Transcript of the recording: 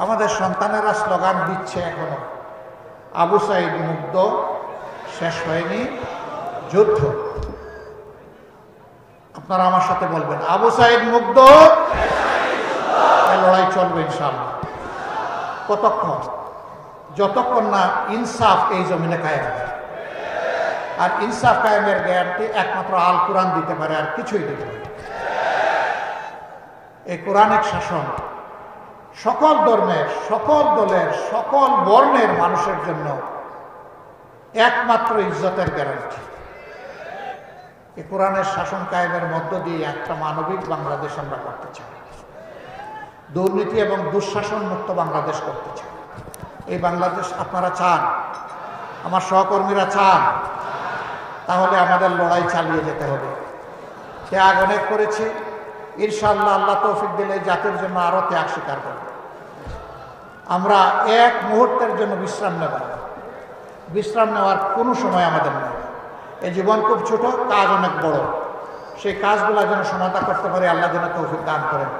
আমাদের সন্তানেরা স্লোগান দিচ্ছে এখনো, আবু সাইদ মুগ্ধ, শেষ হয়নি যুদ্ধ। আপনারা আমার সাথে বলবেন, আবু সাইদ মুগ্ধ, লড়াই চলবে ইনশাআল্লাহ। কতক্ষণ? যতক্ষণ না ইনসাফ এই জমিনে কায়েম হয়। আর ইনসাফ কায়েমের গ্যারান্টি একমাত্র আল কোরআন দিতে পারে, আর কিছুই দিতে পারে। এই কোরআনিক শাসন সকল ধর্মের, সকল দলের, সকল বর্ণের মানুষের জন্য একমাত্র ইজ্জতের গ্যারান্টি। এই কোরআনের শাসন কায়েমের মধ্য দিয়ে একটা মানবিক বাংলাদেশ আমরা করতে চাই, দুর্নীতি এবং দুঃশাসন মুক্ত বাংলাদেশ করতে চাই। এই বাংলাদেশ আপনারা চান, আমার সহকর্মীরা চান, তাহলে আমাদের লড়াই চালিয়ে যেতে হবে। ত্যাগ অনেক করেছে, ইনশাআল্লাহ আল্লাহ তৌফিক দিলে জাতির জন্য আরো ত্যাগ স্বীকার করব। আমরা এক মুহূর্তের জন্য বিশ্রাম নেব না। বিশ্রাম নেওয়ার কোনো সময় আমাদের নেই। এই জীবন খুব ছোট, কাজ অনেক বড়। সেই কাজগুলো যেন সমাধা করতে পারে, আল্লাহ যেন তৌফিক দান করেন।